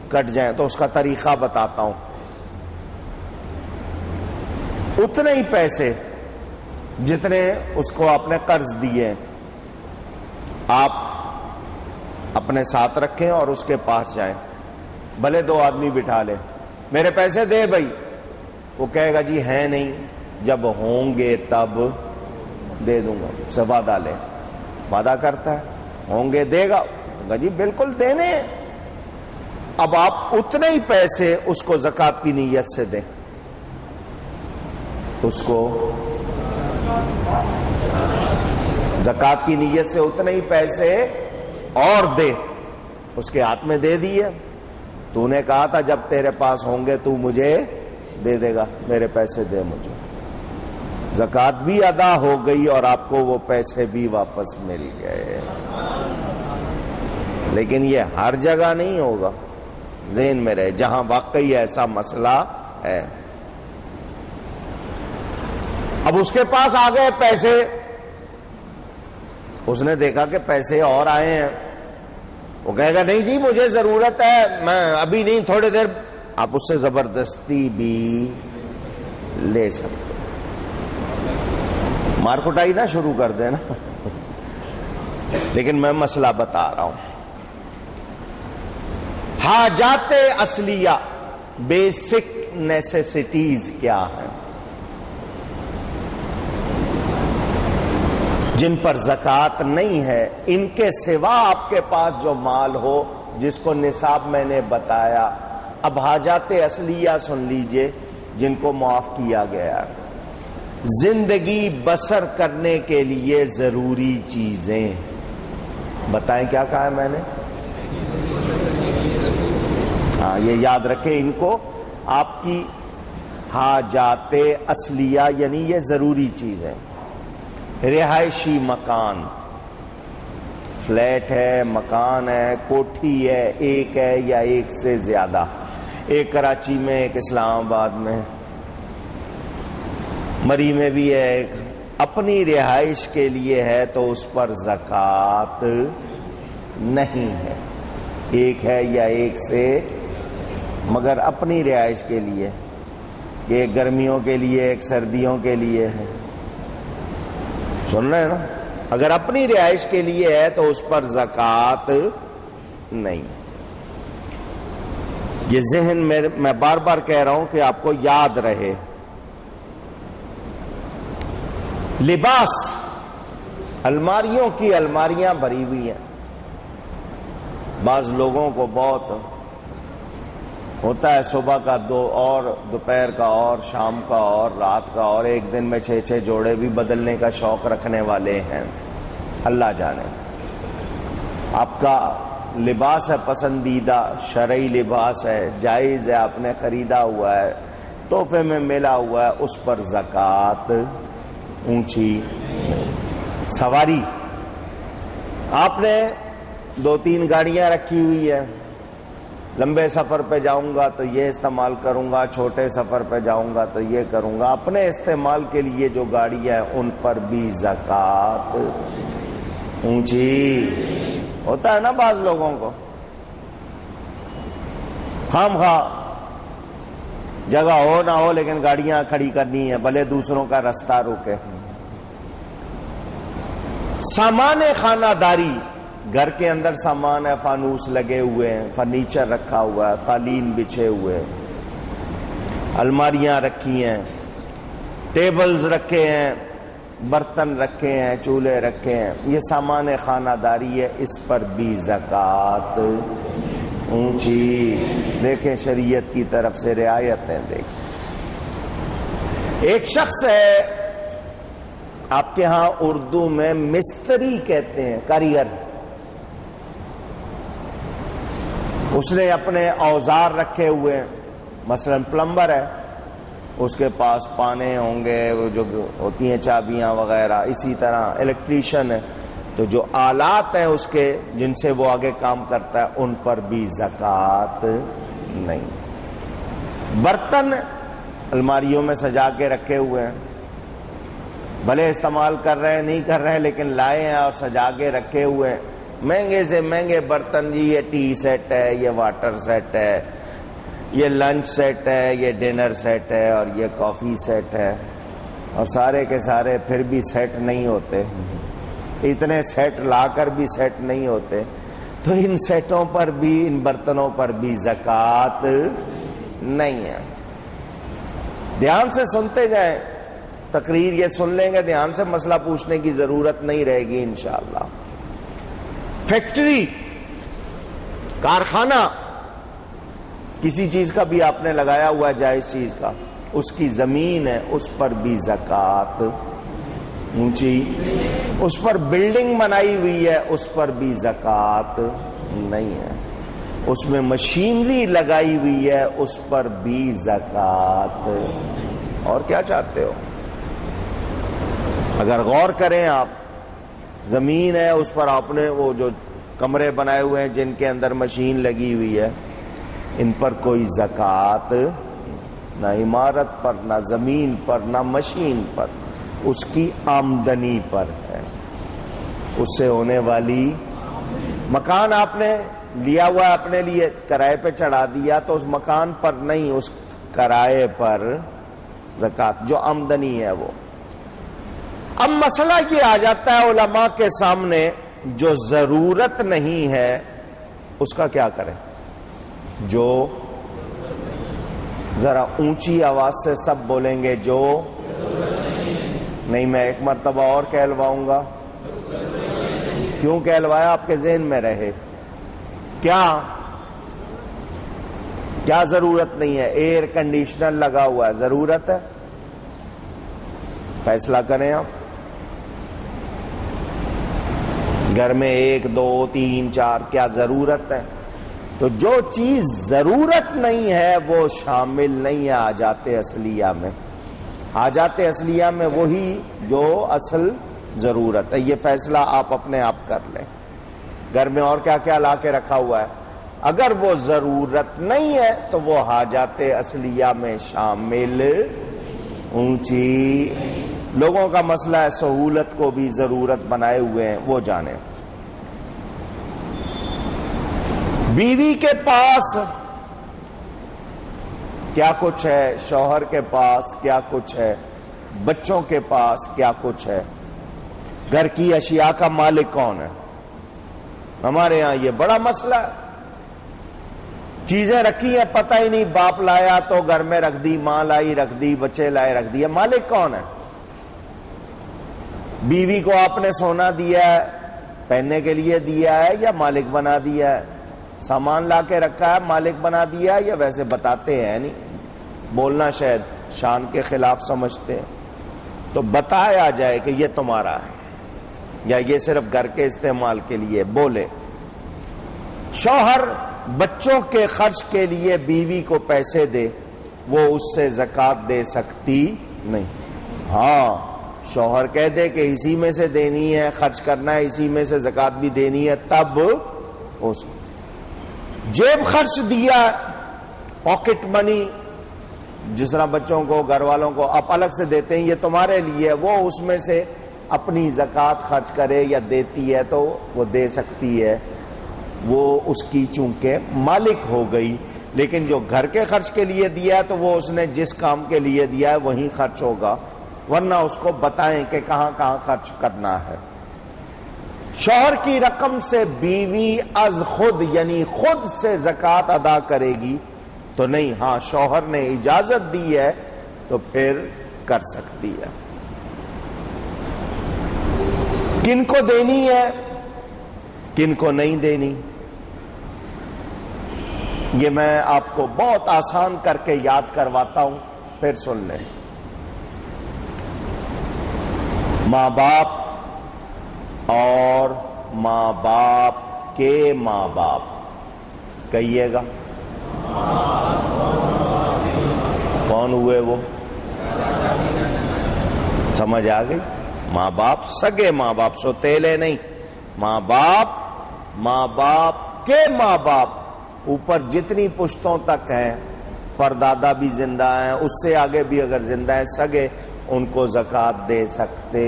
کٹ جائیں تو اس کا طریقہ بتاتا ہوں. اتنے ہی پیسے جتنے اس کو آپ نے قرض دیے آپ اپنے ساتھ رکھیں اور اس کے پاس جائیں. بھلے 2 آدمی بٹھا لے, میرے پیسے دے بھائی. وہ کہے گا جی ہیں نہیں, جب ہوں گے تب دے دوں گا. اسے وعدہ لے, وعدہ کرتا ہے ہوں گے دے گا, جی بالکل دینے ہیں. اب آپ اتنے ہی پیسے اس کو زکوٰۃ کی نیت سے دیں, اس کو زکوٰۃ کی نیت سے اتنے ہی پیسے اور دے. اس کے ہاتھ میں دے دیے. تو نے کہا تھا جب تیرے پاس ہوں گے تو مجھے دے دے گا, میرے پیسے دے مجھے. زکوٰۃ بھی ادا ہو گئی اور آپ کو وہ پیسے بھی واپس مل گئے. لیکن یہ ہر جگہ نہیں ہوگا, ذہن میں رہے, جہاں واقعی ایسا مسئلہ ہے. اب اس کے پاس آ گئے پیسے, اس نے دیکھا کہ پیسے اور آئے ہیں. وہ کہے گا نہیں جی مجھے ضرورت ہے, میں ابھی نہیں, تھوڑی دیر. آپ اس سے زبردستی بھی لے سکتے, مار کٹائی نہ شروع کر دینا. لیکن میں مسئلہ بتا رہا ہوں. حاجات اصلیہ, بیسک نیسیسٹیز کیا ہیں جن پر زکوٰۃ نہیں ہے؟ ان کے سوا آپ کے پاس جو مال ہو جس کو نصاب میں نے بتایا. اب حاجات اصلیہ سن لیجئے جن کو معاف کیا گیا. زندگی بسر کرنے کے لیے ضروری چیزیں بتائیں, کیا کہا ہے میں نے؟ ہاں یہ یاد رکھیں ان کو. آپ کی حاجات اصلیہ یعنی یہ ضروری چیزیں. رہائشی مکان, فلیٹ ہے, مکان ہے, کوٹھی ہے, ایک ہے یا ایک سے زیادہ, ایک کراچی میں, ایک اسلام آباد میں, مری میں بھی ہے, ایک اپنی رہائش کے لیے ہے تو اس پر زکوٰۃ نہیں ہے. ایک ہے یا ایک سے, مگر اپنی رہائش کے لیے, ایک گرمیوں کے لیے ایک سردیوں کے لیے ہے. سن رہے ہیں نا؟ اگر اپنی رہائش کے لیے ہے تو اس پر زکوٰۃ نہیں. یہ ذہن میں بار بار کہہ رہا ہوں کہ آپ کو یاد رہے. لباس, الماریوں کی الماریاں بھری ہوئی ہیں. بعض لوگوں کو بہت ہوتا ہے صبح کا 2 اور, دوپہر کا اور, شام کا اور, رات کا اور, ایک دن میں 6 جوڑے بھی بدلنے کا شوق رکھنے والے ہیں. اللہ جانے. آپ کا لباس ہے پسندیدہ, شرعی لباس ہے, جائز ہے, آپ نے خریدا ہوا ہے, تحفے میں ملا ہوا ہے, اس پر زکوٰۃ اونچی. سواری, آپ نے 2-3 گاڑیاں رکھی ہوئی ہے, لمبے سفر پہ جاؤں گا تو یہ استعمال کروں گا, چھوٹے سفر پہ جاؤں گا تو یہ کروں گا. اپنے استعمال کے لیے جو گاڑی ہے ان پر بھی زکوٰۃ اونچی. ہوتا ہے نا بعض لوگوں کو خام خواہ جگہ ہو نہ ہو لیکن گاڑیاں کھڑی کرنی ہے, بھلے دوسروں کا رستہ روکے. سامان خانہ داری, گھر کے اندر سامان ہے, فانوس لگے ہوئے ہیں, فرنیچر رکھا ہوا ہے, قالین بچھے ہوئے, الماریاں رکھی ہیں, ٹیبلز رکھے ہیں, برتن رکھے ہیں, چولہے رکھے ہیں, یہ سامان خانہ داری ہے, اس پر بھی زکوٰۃ اونچی. دیکھیں شریعت کی طرف سے رعایتیں دیکھیں. ایک شخص ہے, آپ کے ہاں اردو میں مستری کہتے ہیں, کاریگر. اس نے اپنے اوزار رکھے ہوئے ہیں, مثلا پلمبر ہے, اس کے پاس پانے ہوں گے, وہ جو ہوتی ہیں چابیاں وغیرہ. اسی طرح الیکٹریشین ہے تو جو آلات ہیں اس کے جن سے وہ آگے کام کرتا ہے ان پر بھی زکوٰۃ نہیں. برتن الماریوں میں سجا کے رکھے ہوئے ہیں, بھلے استعمال کر رہے ہیں نہیں کر رہے ہیں لیکن لائے ہیں اور سجا کے رکھے ہوئے ہیں, مہنگے سے مہنگے برتن جی، یہ ٹی سیٹ ہے، یہ واٹر سیٹ ہے، یہ لنچ سیٹ ہے، یہ ڈنر سیٹ ہے، اور یہ کافی سیٹ ہے، اور سارے کے سارے پھر بھی سیٹ نہیں ہوتے، اتنے سیٹ لا کر بھی سیٹ نہیں ہوتے، تو ان سیٹوں پر بھی، ان برتنوں پر بھی زکوٰۃ نہیں ہے۔ دھیان سے سنتے جائیں، تقریر یہ سن لیں گے، دھیان سے مسئلہ پوچھنے کی ضرورت نہیں رہے گی انشاءاللہ۔ فیکٹری، کارخانہ کسی چیز کا بھی آپ نے لگایا ہوا ہے، جائز چیز کا، اس کی زمین ہے، اس پر بھی زکوٰۃ اونچی، اس پر بلڈنگ بنائی ہوئی ہے، اس پر بھی زکوٰۃ نہیں ہے، اس میں مشینری لگائی ہوئی ہے، اس پر بھی زکوٰۃ۔ اور کیا چاہتے ہو؟ اگر غور کریں آپ، زمین ہے، اس پر آپ نے وہ جو کمرے بنائے ہوئے ہیں جن کے اندر مشین لگی ہوئی ہے، ان پر کوئی زکوٰۃ نہ عمارت پر، نہ زمین پر، نہ مشین پر، اس کی آمدنی پر ہے، اس سے ہونے والی۔ مکان آپ نے لیا ہوا اپنے لیے، کرائے پہ چڑھا دیا، تو اس مکان پر نہیں، اس کرائے پر زکوٰۃ، جو آمدنی ہے وہ۔ اب مسئلہ یہ آ جاتا ہے علماء کے سامنے، جو ضرورت نہیں ہے اس کا کیا کریں؟ جو، ذرا اونچی آواز سے سب بولیں گے، جو نہیں، میں ایک مرتبہ اور کہلواؤں گا۔ کیوں کہلوایا؟ آپ کے ذہن میں رہے۔ کیا ضرورت نہیں ہے؟ ایئر کنڈیشنر لگا ہوا ہے، ضرورت ہے؟ فیصلہ کریں آپ۔ گھر میں 1 2 3 4 کیا ضرورت ہے؟ تو جو چیز ضرورت نہیں ہے وہ شامل نہیں ہے حاجات اصلیہ میں۔ حاجات اصلیہ میں وہی جو اصل ضرورت ہے۔ یہ فیصلہ آپ اپنے آپ کر لیں۔ گھر میں اور کیا کیا لا کے رکھا ہوا ہے، اگر وہ ضرورت نہیں ہے تو وہ حاجات اصلیہ میں شامل۔ اونچی لوگوں کا مسئلہ ہے، سہولت کو بھی ضرورت بنائے ہوئے ہیں، وہ جانے۔ بیوی کے پاس کیا کچھ ہے، شوہر کے پاس کیا کچھ ہے، بچوں کے پاس کیا کچھ ہے، گھر کی اشیاء کا مالک کون ہے؟ ہمارے ہاں یہ بڑا مسئلہ ہے، چیزیں رکھی ہیں پتہ ہی نہیں، باپ لایا تو گھر میں رکھ دی، ماں لائی رکھ دی، بچے لائے رکھ دی، مالک کون ہے؟ بیوی کو آپ نے سونا دیا ہے، پہننے کے لیے دیا ہے، یا مالک بنا دیا ہے؟ سامان لا کے رکھا ہے، مالک بنا دیا ہے، یا ویسے بتاتے ہیں نہیں، بولنا شاید شان کے خلاف سمجھتے ہیں، تو بتایا جائے کہ یہ تمہارا ہے، یا یہ صرف گھر کے استعمال کے لیے بولے۔ شوہر بچوں کے خرچ کے لیے بیوی کو پیسے دے، وہ اس سے زکوٰۃ دے سکتی نہیں۔ ہاں، شوہر کہہ دے کہ اسی میں سے دینی ہے، خرچ کرنا ہے، اسی میں سے زکوٰۃ بھی دینی ہے، تب اس جیب خرچ دیا، پاکٹ منی، جس طرح بچوں کو، گھر والوں کو آپ الگ سے دیتے ہیں، یہ تمہارے لیے، وہ اس میں سے اپنی زکوٰۃ خرچ کرے یا دیتی ہے تو وہ دے سکتی ہے، وہ اس کی چونکہ مالک ہو گئی۔ لیکن جو گھر کے خرچ کے لیے دیا ہے تو وہ اس نے جس کام کے لیے دیا ہے وہیں خرچ ہوگا، ورنہ اس کو بتائیں کہ کہاں کہاں خرچ کرنا ہے۔ شوہر کی رقم سے بیوی از خود، یعنی خود سے زکوٰۃ ادا کرے گی تو نہیں، ہاں شوہر نے اجازت دی ہے تو پھر کر سکتی ہے۔ کن کو دینی ہے، کن کو نہیں دینی، یہ میں آپ کو بہت آسان کر کے یاد کرواتا ہوں، پھر سن لیں۔ ماں باپ اور ماں باپ کے ماں باپ، کہیے گا کون ہوئے وہ؟ سمجھ آ گئی؟ ماں باپ، سگے ماں باپ، سوتیلے نہیں، ماں باپ، ماں باپ کے ماں باپ، اوپر جتنی پشتوں تک ہیں، پردادا بھی زندہ ہیں، اس سے آگے بھی اگر زندہ ہیں، سگے، ان کو زکوٰۃ دے سکتے